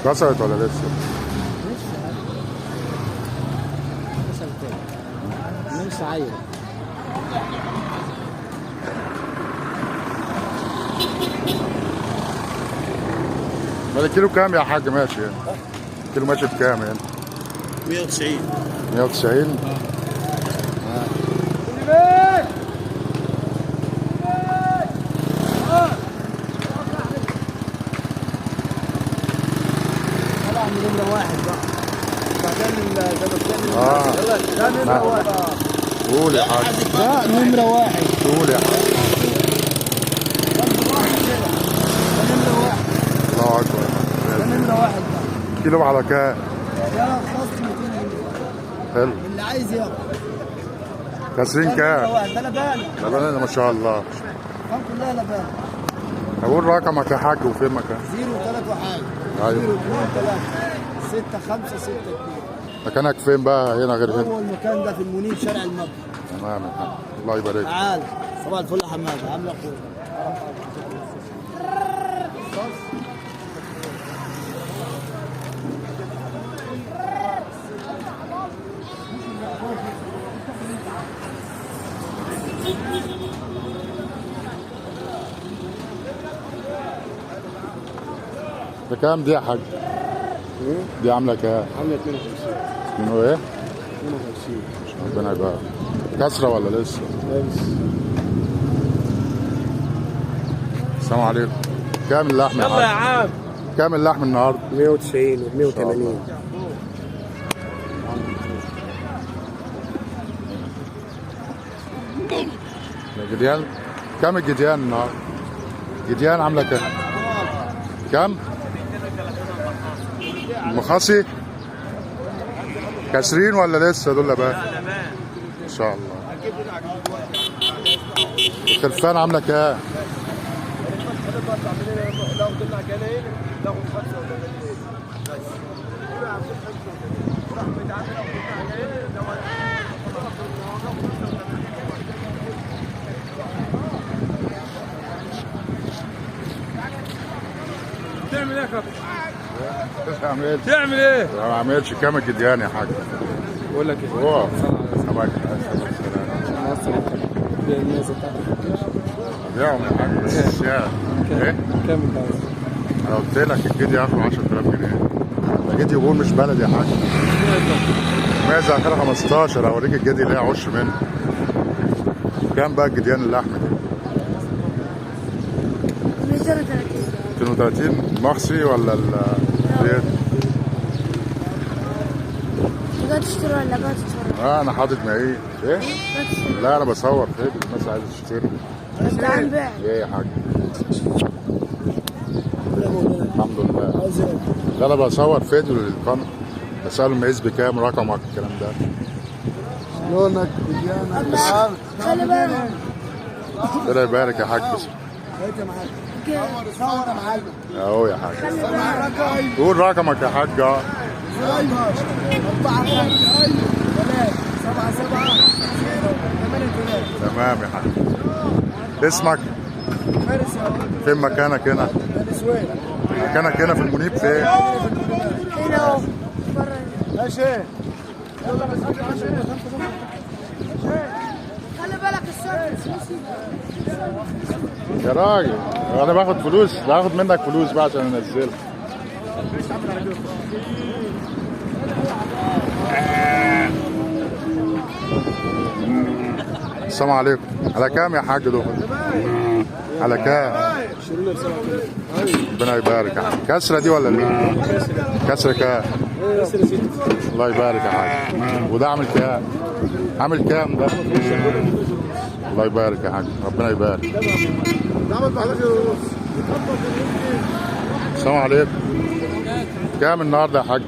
كسرت ولا لسه؟ لسه عاير. ده الكيلو كام يا حاج ماشي يعني؟ الكيلو ماشي بكام يعني؟ 190. 190؟ طبعا نمرة واحد بقى. بعدين ده نمرة واحد. قول يا حاج. ده نمرة واحد. قول يا حاج. ده نمرة واحد. الله أكبر. ده نمرة واحد بقى. كيلو على كام؟ ده خصم 200 جنيه. حلو. اللي عايز ياخد. كاسرين كام؟ نمرة واحد. ده لبانة. لبنان ما شاء الله. الأرقام كلها لبانة. أقول رقمك يا حاج وفين مكان؟ 0 3 وحاجة. أيوه. 0 2 3 6 5 6 2. مكانك فين بقى هنا غير هنا؟ هو المكان ده في المنيب شارع المبنى. تمام يا حاج. الله يبارك. تعال. صباح الفل يا حماده، عامله اخويا. بكام دي يا حاج؟ دي عاملة كام؟ عامله 52. منو ايه؟ 52. ربنا يبارك. كسرة ولا لسه؟ لابس. السلام عليكم. كام اللحم يا يلا يا حاج؟ عم. كام اللحم النهارده؟ 190 و 180. الجديان؟ كام الجديان النهارده؟ الجديان عاملة كام؟ كام؟ مخاصي؟ كاسرين ولا لسه دول لبان؟ ان شاء الله. الخرفان عاملة كام؟ تعمل ايه يا كابتن؟ تعمل تعمل ايه؟ ما عملتش كام الجديان يا حاج؟ بقول لك ايه؟ هو سمك بيعهم يا حاج بس السعر ايه؟ كام انت عايز؟ انا قلت لك الجدي اخره 10000 جنيه. ده جدي يقول مش بلدي يا حاج. ماذا اخرها 15 اوريك الجدي اللي هي عش منه. كام بقى الجديان اللحمه دي؟ 230 مخصي ولا البيت؟ بقى تشتري ولا بقى تشتري؟ انا حاطط معي ايه؟ لا انا بصور فيديو الناس عايزه تشتري. انت عم بيع. ايه يا حاج؟ الحمد لله. لا انا بصور فيديو للقناه بسأله المقيس بكام رقمك الكلام ده. لونك بديانك. خلي بالك. ربنا يبارك يا حاج. بس هات يا معلم. صور يا معلم. اهو يا حاج. خلي بالك. قول رقمك يا حاج. 4 5 7 7 0 8 3. تمام يا حاج. اسمك؟ فارس يا ولد. فين مكانك هنا؟ الاسوان. مكانك هنا في المنيب فين؟ هنا اهو. بره. ماشي. يلا بس خلي بالك الصوت. يا راجل انا باخد فلوس باخد منك فلوس بقى عشان انزلها. السلام عليكم. على كام يا حاج دول؟ على كام؟ ربنا يبارك يا حاج. كسرة دي ولا لا؟ كسرة كام؟ الله يبارك يا حاج. وده عامل كام؟ عامل كام ده؟ الله يبارك يا حاج. ربنا يبارك. السلام عليكم. كام النهارده يا حاج؟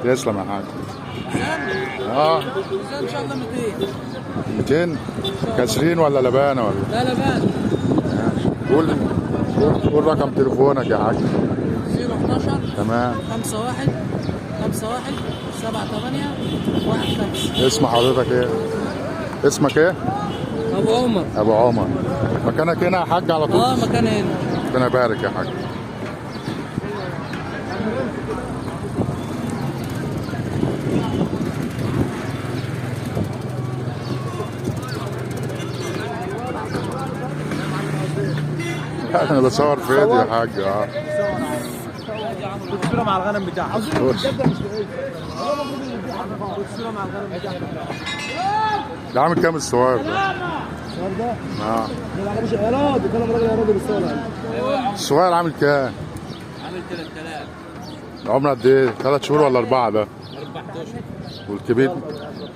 تسلم يا حاج. ان شاء الله 200. 200 كاسرين ولا لبانه ولا؟ لا لبان. قول رقم تليفونك يا حاج. 011 تمام. 51 51 78 15. اسم حضرتك ايه؟ اسمك ايه؟ ابو عمر. ابو عمر. مكانك هنا يا حاج على طول؟ مكان هنا. ربنا يبارك يا حاج. انا بصور فيديو يا حاج. الصورة مع الغنم بتاعها. بص. الصورة مع الغنم بتاعها. ده عامل كام الصور ده؟ الصور ده؟ اه ما عجبش يا راجل، كلام راجل يا راجل الصورة. الصغير عامل كام؟ عامل 3000. عمره قد ايه؟ 3 شهور ولا 4 ده؟ 14. والكبير؟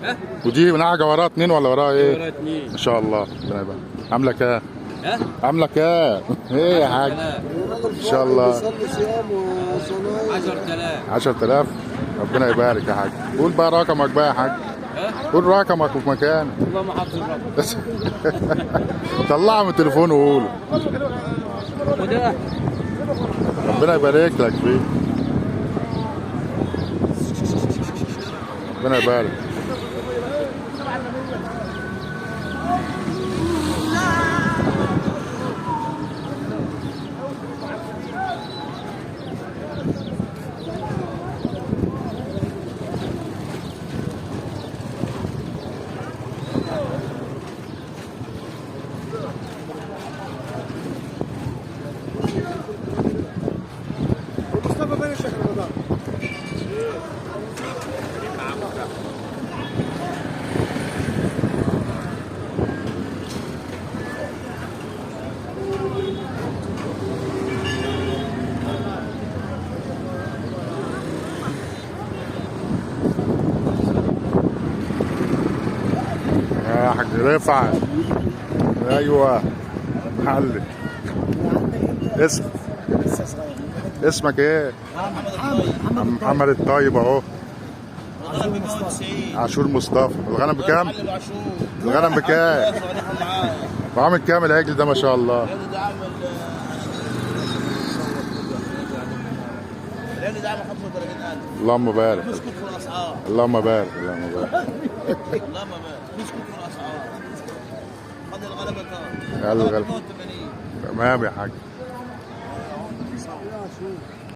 ها؟ ودي نعجة وراها 2 ولا وراها ايه؟ وراها 2. ما شاء الله ربنا يبارك. عاملة كام؟ ها؟ عاملة كام؟ ايه يا حاج؟ 10,000. ان شاء الله. 10,000. 10,000 ربنا يبارك يا حاج. قول بقى رقمك بقى يا حاج. ها؟ قول رقمك وفي مكانك. والله ما حافظ الرقم. طلعه من التليفون وقوله. وده ربنا يبارك لك فيه. ربنا يبارك. مصطفى بن الشيخ رمضان. يا حاج رفعت. ايوه محلي. اسمك ايه؟ محمد الطيب اهو. عاشور مصطفى. الغنم بكام؟ الغنم بكام؟ وعامل كام العجل ده ما شاء الله؟ العيال ده عامل 35,000. اللهم بارك. مسكوت في الاسعار. اللهم بارك. اللهم بارك. اللهم بارك. مسكوت في الاسعار. خد الغلبه كام؟ قال الغلبة. 82. تمام يا حاج.